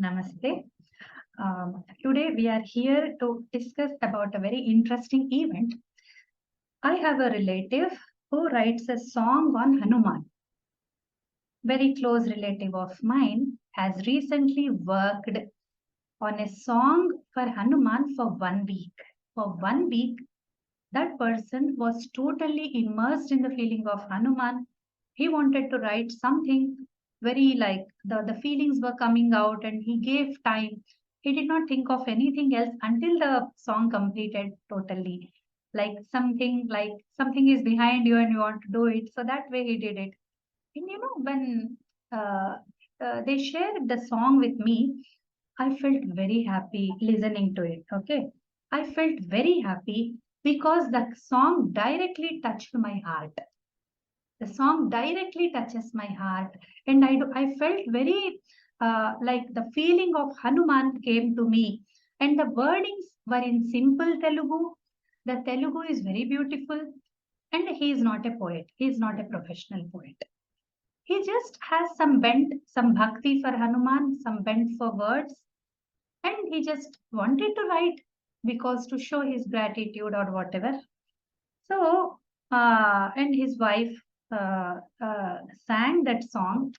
Namaste. Today we are here to discuss about a very interesting event. I have a relative who writes a song on Hanuman. Very close relative of mine has recently worked on a song for Hanuman for 1 week. For 1 week, that person was totally immersed in the feeling of Hanuman. He wanted to write something very like the feelings were coming out and he gave time. He did not think of anything else until the song completed totally. Like something is behind you and you want to do it. So that way he did it. And when uh, they shared the song with me, I felt very happy listening to it. Okay. I felt very happy because the song directly touched my heart. The song directly touches my heart, and I felt very like the feeling of Hanuman came to me, and the wordings were in simple Telugu. The Telugu is very beautiful, and he is not a poet. He is not a professional poet. He just has some bent, some bhakti for Hanuman, some bent for words, and he just wanted to write because to show his gratitude or whatever. So, and his wife sang that song,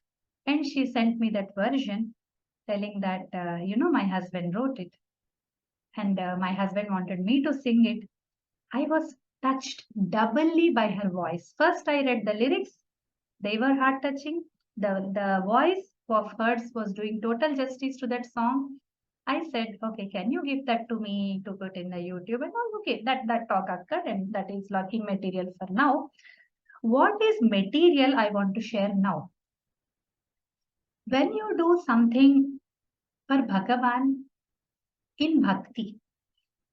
and she sent me that version, telling that, my husband wrote it, and my husband wanted me to sing it. I was touched doubly by her voice. First, I read the lyrics, they were heart touching. The voice of hers was doing total justice to that song. I said, okay, can you give that to me to put in the YouTube? And all, okay, that talk occurred, and that is locking material for now. What is material I want to share now? When you do something for Bhagavan in bhakti,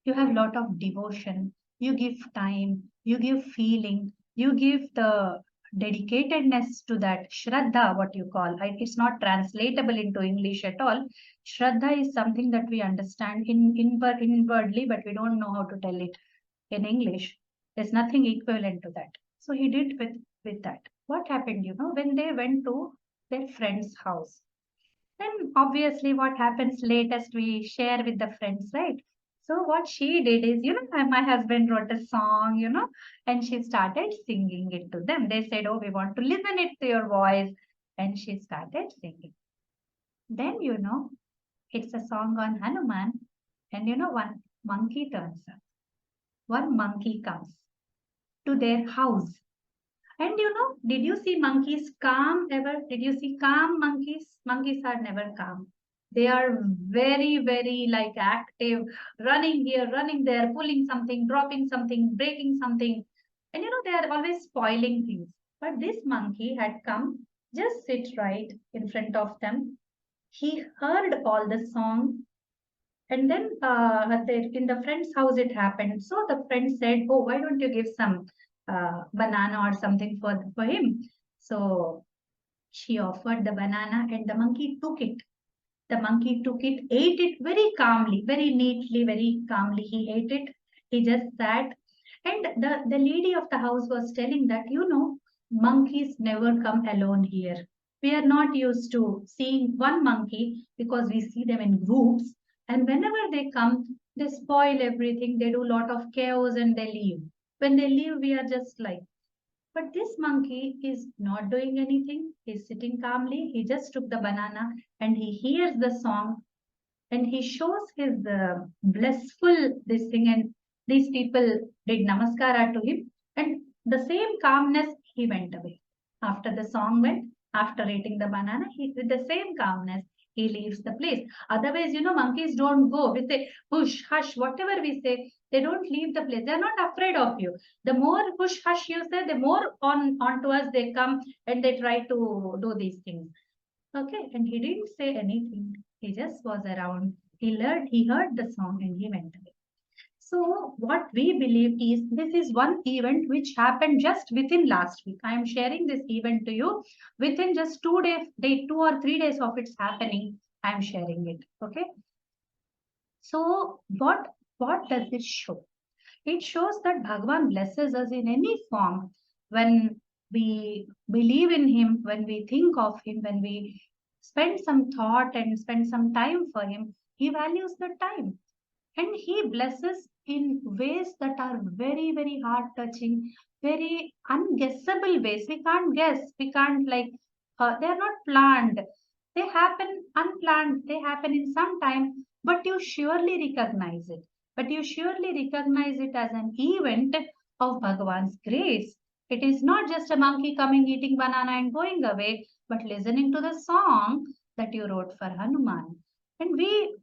you have lot of devotion, you give time, you give feeling, you give the dedicatedness to that shraddha, what you call. It's not translatable into English at all. Shraddha is something that we understand inwardly, but we don't know how to tell it in English. There's nothing equivalent to that. So he did with that. What happened, when they went to their friend's house? Then obviously what happens latest we share with the friends, right? So what she did is, my husband wrote a song, and she started singing it to them. They said, oh, we want to listen it to your voice. And she started singing. Then, it's a song on Hanuman. And, one monkey turns up. One monkey comes to their house. And did you see monkeys calm ever? Did you see calm monkeys? Monkeys are never calm. They are very, very like active, running here, running there, pulling something, dropping something, breaking something. And they are always spoiling things. But this monkey had come, just sit right in front of them. He heard all the song. And then in the friend's house it happened. So the friend said, oh, why don't you give some banana or something for him? So she offered the banana and the monkey took it. The monkey took it, ate it very calmly, very neatly, very calmly. He ate it. He just sat. And the lady of the house was telling that, monkeys never come alone here. We are not used to seeing one monkey because we see them in groups. And whenever they come, they spoil everything. They do a lot of chaos and they leave. When they leave, we are just like, but this monkey is not doing anything. He's sitting calmly. He just took the banana and he hears the song and he shows his blissful this thing. And these people did namaskara to him. And the same calmness, he went away. After the song went, after eating the banana, with the same calmness, he leaves the place. Otherwise, monkeys don't go. We say, hush, hush, whatever we say, they don't leave the place. They're not afraid of you. The more hush, hush you say, the more onto us they come and they try to do these things. Okay, and he didn't say anything. He just was around. He heard the song and he went away. So what we believe is this is one event which happened just within last week. I am sharing this event to you within just 2 or 3 days of its happening. I am sharing it. Okay. So what does this show? It shows that Bhagavan blesses us in any form when we believe in him, when we think of him, when we spend some thought and spend some time for him, he values the time. And he blesses in ways that are very, very heart touching, very unguessable ways. We can't guess. We can't they are not planned. They happen unplanned. They happen in some time, but you surely recognize it. But you surely recognize it as an event of Bhagavan's grace. It is not just a monkey coming, eating banana and going away, but listening to the song that you wrote for Hanuman. And we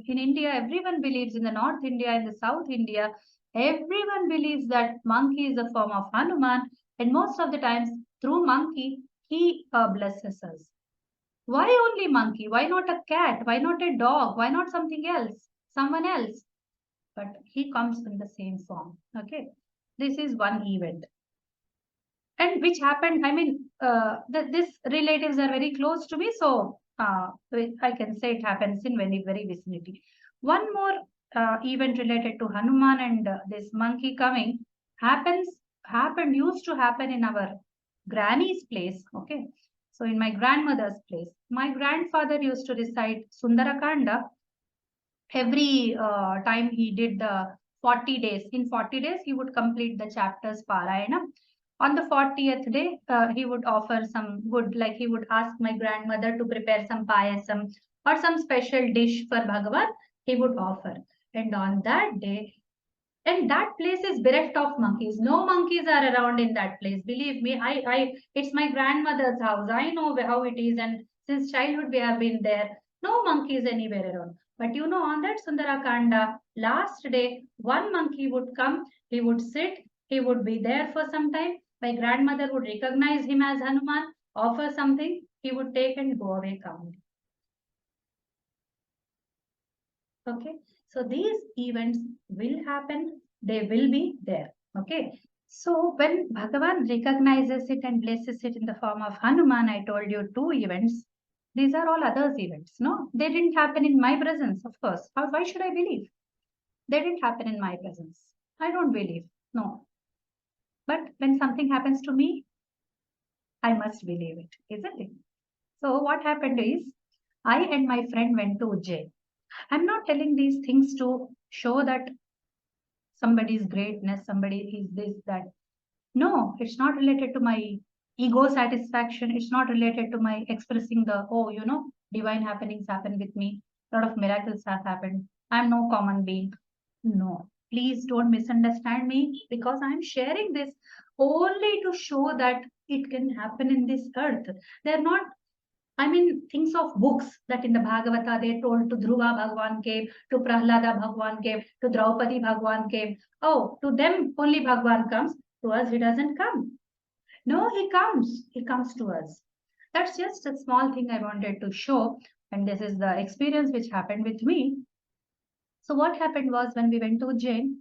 in India, everyone believes, in the North India, in the South India, everyone believes that monkey is a form of Hanuman, and most of the times through monkey, he blesses us. Why only monkey? Why not a cat? Why not a dog? Why not something else? Someone else? But he comes in the same form. Okay. This is one event. And which happened, I mean, these relatives are very close to me, so I can say it happens in very, very vicinity. One more event related to Hanuman and this monkey coming used to happen in our granny's place. Okay. So in my grandmother's place, my grandfather used to recite Sundarakanda every time he did the 40 days. In 40 days, he would complete the chapters Parayana. On the 40th day, he would offer some good, like he would ask my grandmother to prepare some payasam or some special dish for Bhagavan, he would offer. And on that day, and that place is bereft of monkeys. No monkeys are around in that place. Believe me, it's my grandmother's house. I know how it is, and since childhood we have been there. No monkeys anywhere around. But you know, on that Sundarakanda, last day, one monkey would come, he would sit, he would be there for some time. My grandmother would recognize him as Hanuman, offer something, he would take and go away calmly. Okay, so these events will happen, they will be there. Okay, so when Bhagavan recognizes it and blesses it in the form of Hanuman, I told you two events. These are all others events. No, they didn't happen in my presence, of course. Why should I believe? They didn't happen in my presence. I don't believe. No. But when something happens to me, I must believe it, isn't it? So what happened is, I and my friend went to Ujjain. I'm not telling these things to show that somebody's greatness, somebody is this, that. No, it's not related to my ego satisfaction. It's not related to my expressing the, oh, divine happenings happen with me. A lot of miracles have happened. I'm no common being. No, please don't misunderstand me, because I'm sharing this only to show that it can happen in this earth. They're not, I mean, things of books that in the Bhagavata they told to Dhruva Bhagwan came, to Prahlada Bhagwan came, to Draupadi Bhagwan came. Oh, to them only Bhagwan comes. To us, he doesn't come. No, he comes. He comes to us. That's just a small thing I wanted to show. And this is the experience which happened with me. So what happened was, when we went to Ujjain,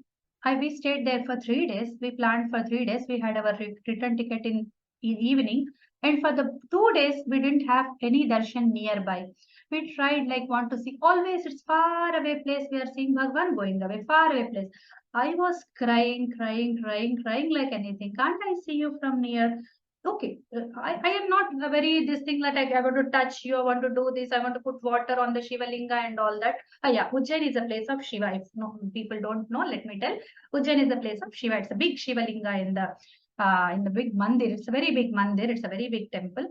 we stayed there for 3 days. We planned for 3 days. We had our return ticket in evening. And for the 2 days, we didn't have any darshan nearby. We tried, like, want to see. Always it's far away place. We are seeing Bhagwan going away, far away place. I was crying, crying, crying, crying like anything. Can't I see you from near? Okay, I am not a very this thing that I want to touch you, I want to do this, I want to put water on the Shiva Linga and all that. Yeah, Ujjain is a place of Shiva. If no people don't know, let me tell. Ujjain is a place of Shiva. It's a big Shiva Linga in the big mandir. It's a very big mandir. It's a very big temple,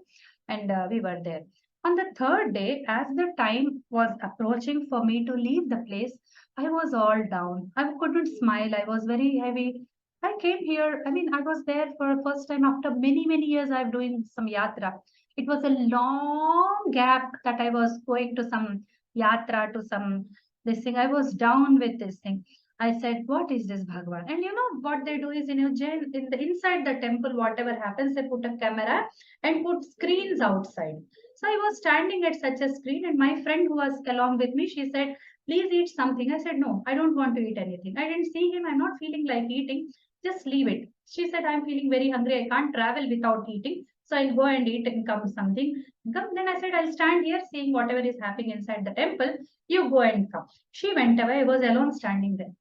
and we were there. On the third day, as the time was approaching for me to leave the place, I was all down. I couldn't smile. I was very heavy. I came here. I mean, I was there for the first time after many, many years. I'm doing some yatra. It was a long gap that I was going to some yatra, to some this thing. I was down with this thing. I said, "What is this, Bhagwan?" And you know what they do is, in Ujjain, in the inside the temple, whatever happens, they put a camera and put screens outside. So I was standing at such a screen, and my friend who was along with me, she said, "Please eat something." I said, "No, I don't want to eat anything." I didn't see him. I'm not feeling like eating. Just leave it. She said, "I'm feeling very hungry. I can't travel without eating. So I'll go and eat and come something." Come. Then I said, "I'll stand here seeing whatever is happening inside the temple. You go and come." She went away. I was alone standing there.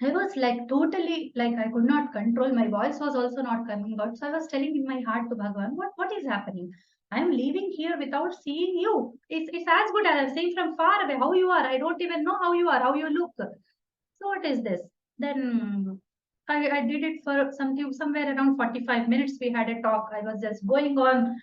I was like totally, like, I could not control. My voice was also not coming out. So I was telling in my heart to Bhagavan, what is happening? I'm leaving here without seeing you. It's as good as seeing from far away how you are. I don't even know how you are, how you look. So what is this? Then I did it for something somewhere around 45 minutes. We had a talk. I was just going on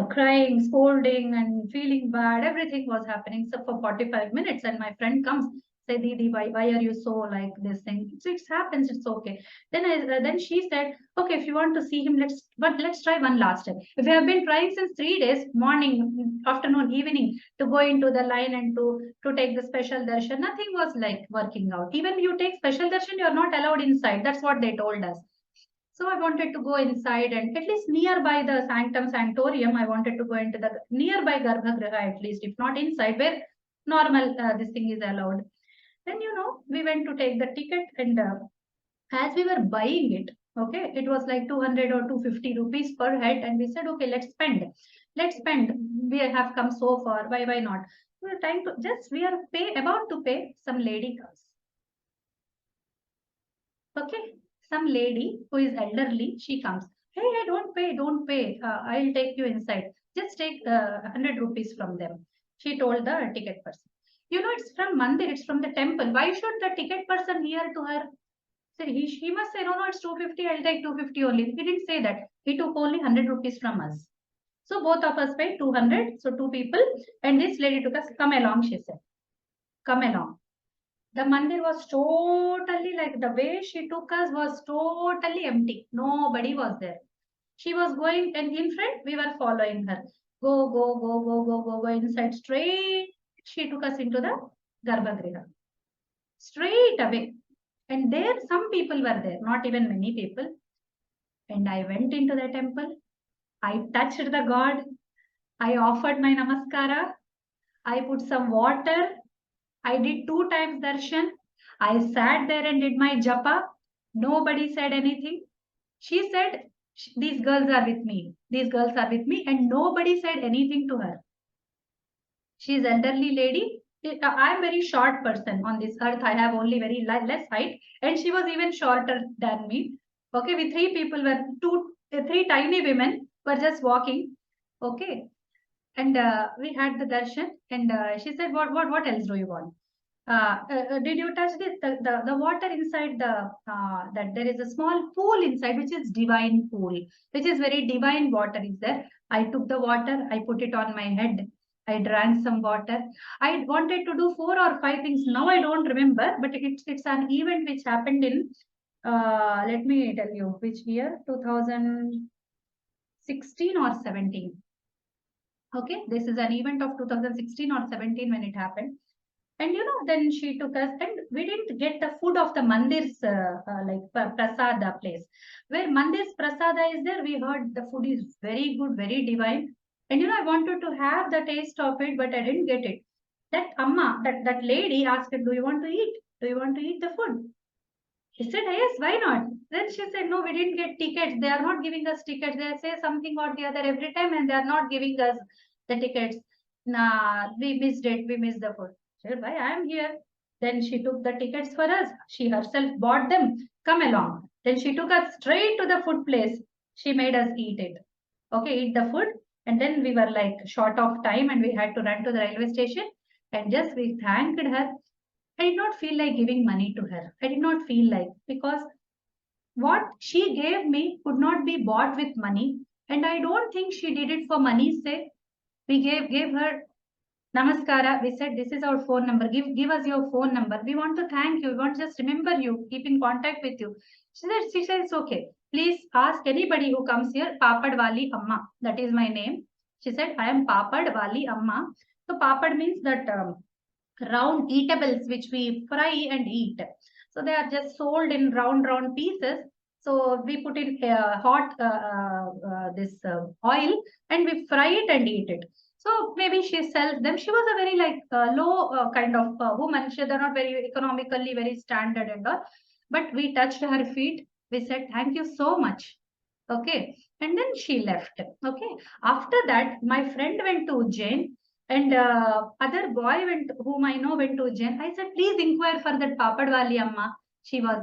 crying, scolding, and feeling bad. Everything was happening. So for 45 minutes, and my friend comes, say, Didi, why are you so like this thing? So it happens. It's okay. Then she said, okay, if you want to see him, let's try one last time. If you have been trying since 3 days, morning, afternoon, evening, to go into the line and to take the special darshan, nothing was like working out. Even you take special darshan, you are not allowed inside. That's what they told us. So I wanted to go inside and at least nearby the sanctum sanctorium, I wanted to go into the nearby Garbhagriha at least, if not inside, where normal this thing is allowed. Then, we went to take the ticket and as we were buying it, okay, it was like 200 or 250 rupees per head. And we said, okay, let's spend. Let's spend. We have come so far. Why not? We are trying to we are about to pay. Some lady comes. Okay, some lady who is elderly, she comes. Hey, don't pay. I'll take you inside. Just take 100 rupees from them. She told the ticket person. It's from Mandir, it's from the temple. Why should the ticket person hear to her? So he must say, no, it's 250, I'll take 250 only. He didn't say that. He took only 100 rupees from us. So both of us paid 200. So two people. And this lady took us, come along, she said. Come along. The mandir was totally like the way she took us was totally empty. Nobody was there. She was going and in front, we were following her. Go inside straight. She took us into the Garbhagriha. Straight away. And there some people were there, not even many people. And I went into the temple. I touched the god. I offered my namaskara. I put some water. I did 2 times darshan. I sat there and did my japa. Nobody said anything. She said, these girls are with me. These girls are with me. And nobody said anything to her. She is elderly lady. I am very short person on this earth. I have only very less height. And she was even shorter than me. Okay, we 3 people were 3 tiny women were just walking. Okay. And we had the darshan. And she said, what else do you want? Did you touch this? The water inside that there is a small pool inside, which is divine pool, which is very divine water is there. I took the water, I put it on my head. I drank some water. I wanted to do 4 or 5 things. Now I don't remember, but it's an event which happened in, let me tell you, which year? 2016 or 17. Okay, this is an event of 2016 or 17 when it happened. And then she took us, and we didn't get the food of the mandir's like prasada place. Where mandir's prasada is there, we heard the food is very good, very divine. And I wanted to have the taste of it, but I didn't get it. That amma, that lady asked, do you want to eat? Do you want to eat the food? He said, yes, why not? Then she said, no, we didn't get tickets. They are not giving us tickets. They say something or the other every time, and they are not giving us the tickets. Nah, we missed it. We missed the food. She said, why? I am here. Then she took the tickets for us. She herself bought them. Come along. Then she took us straight to the food place. She made us eat it. Okay, eat the food. And then we were like short of time and we had to run to the railway station. And just we thanked her. I did not feel like giving money to her. I did not feel like, because what she gave me could not be bought with money. And I don't think she did it for money's sake. We gave her namaskara. We said, this is our phone number. Give us your phone number. We want to thank you. We want to just remember you, keep in contact with you. She said, it's okay. Please ask anybody who comes here, Papad Wali Amma. That is my name. She said, I am Papad Wali Amma. So Papad means that round eatables which we fry and eat. So they are just sold in round pieces. So we put in hot this oil and we fry it and eat it. So maybe she sells them. She was a very like low kind of woman. She, they're not very economically very standard and all. But we touched her feet. We said, thank you so much. Okay. And then she left. Okay. After that, my friend went to Ujjain. And other boy whom I know went to Ujjain. I said, please inquire for that Papadwali Amma.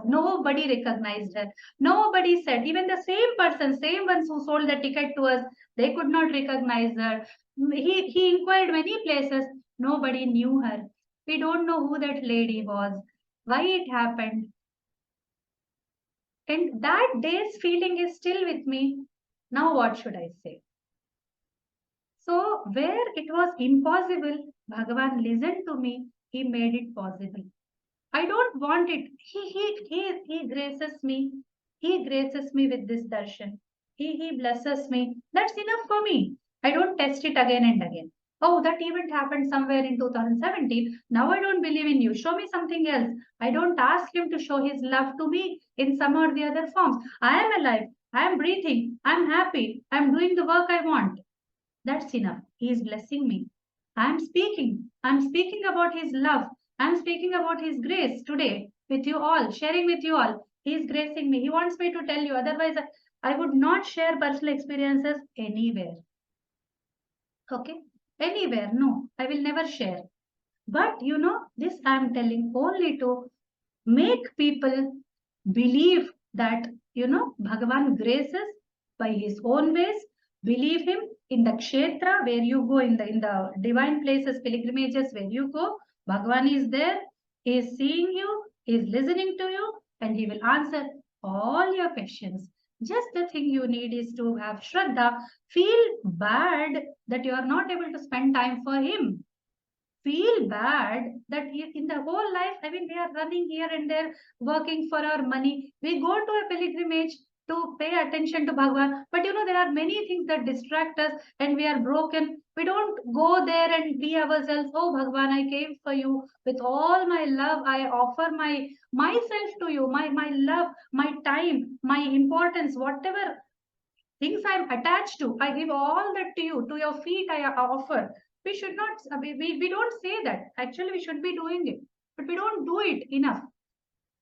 Nobody recognized her. Nobody said, even the same person, same ones who sold the ticket to us, they could not recognize her. He inquired many places. Nobody knew her. We don't know who that lady was, why it happened. And that day's feeling is still with me. Now what should I say? So where it was impossible, Bhagavan listened to me. He made it possible. I don't want it. He graces me. He graces me with this darshan. He blesses me. That's enough for me. I don't test it again and again. Oh, that event happened somewhere in 2017. Now I don't believe in you. Show me something else. I don't ask him to show his love to me in some or the other forms. I am alive. I am breathing. I'm happy. I'm doing the work I want. That's enough. He is blessing me. I'm speaking. I'm speaking about His love. I'm speaking about His grace today with you all, sharing with you all. He is gracing me. He wants me to tell you. Otherwise, I would not share personal experiences anywhere. Okay? Anywhere. No, I will never share. But this I'm telling only to make people believe that, Bhagavan graces by his own ways. Believe him in the kshetra where you go, in the divine places, pilgrimages where you go. Bhagavan is there. He is seeing you. He is listening to you, and he will answer all your questions. Just the thing you need is to have Shraddha. Feel bad that you are not able to spend time for him. Feel bad that in the whole life, we are running here and there, working for our money. We go to a pilgrimage to pay attention to Bhagavan. But there are many things that distract us and we are broken. We don't go there and be ourselves. Oh, Bhagavan, I came for you with all my love. I offer myself to you, my love, my time, my importance, whatever things I'm attached to. I give all that to you. To your feet, I offer. We should not, we don't say that. Actually, we should be doing it. But we don't do it enough.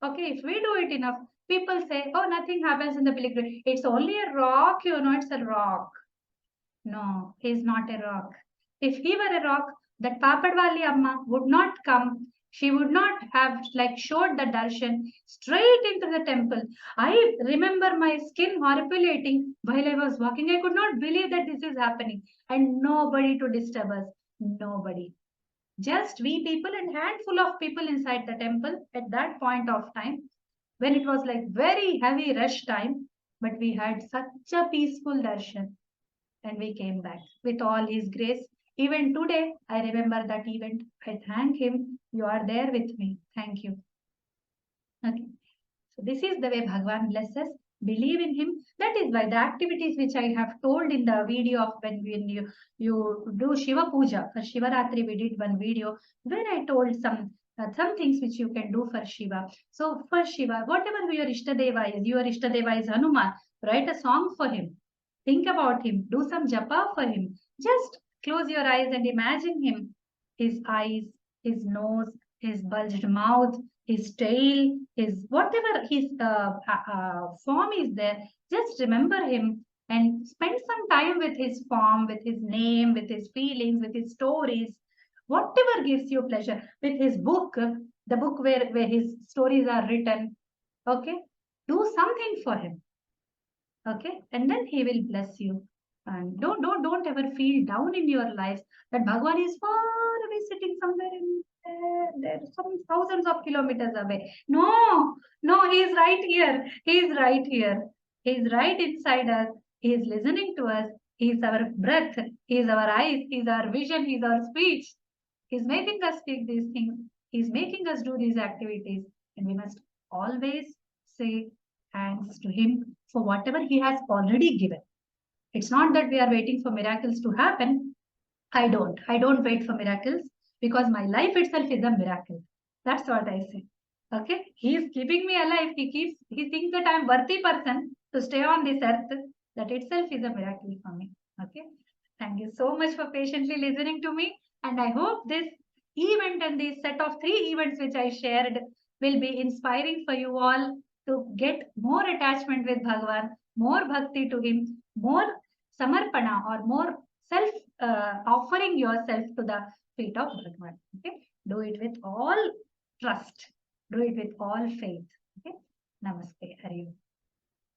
Okay, if we do it enough, people say, oh, nothing happens in the pilgrimage. It's only a rock, it's a rock. No, he's not a rock. If he were a rock, that Papadwali Amma would not come. She would not have showed the darshan straight into the temple. I remember my skin horripulating while I was walking. I could not believe that this is happening. And nobody to disturb us. Nobody. Just we people and handful of people inside the temple at that point of time when it was very heavy rush time. But we had such a peaceful darshan and we came back with all his grace. Even today, I remember that event. I thank him. You are there with me. Thank you. Okay. So this is the way Bhagavan blesses. Believe in him. That is why the activities which I have told in the video of when you do Shiva Puja. For Shivaratri, we did one video where I told some things which you can do for Shiva. So for Shiva, whatever your Ishtadeva is Hanuman, write a song for him. Think about him. Do some japa for him. Just close your eyes and imagine him. His eyes, his nose, his bulged mouth, his tail, his whatever his form is there. Just remember him and spend some time with his form, with his name, with his feelings, with his stories, whatever gives you pleasure. With his book, the book where his stories are written. Okay, do something for him. Okay, and then he will bless you. And don't ever feel down in your lives that Bhagavan is far away, sitting somewhere in there, some thousands of kilometers away. No, he is right here. He is right here. He is right inside us. He is listening to us. He is our breath. He is our eyes. He is our vision. He is our speech. He is making us speak these things. He is making us do these activities. And we must always say thanks to him for whatever he has already given. It's not that we are waiting for miracles to happen. I don't wait for miracles because my life itself is a miracle. That's what I say. Okay. He is keeping me alive. He thinks that I am worthy person to stay on this earth. That itself is a miracle for me. Okay. Thank you so much for patiently listening to me. And I hope this event and this set of 3 events which I shared will be inspiring for you all to get more attachment with Bhagavan, more bhakti to him, more samarpana or more self offering yourself to the feet of Bhagavan. Okay, do it with all trust, do it with all faith. Namaste. Hari Om.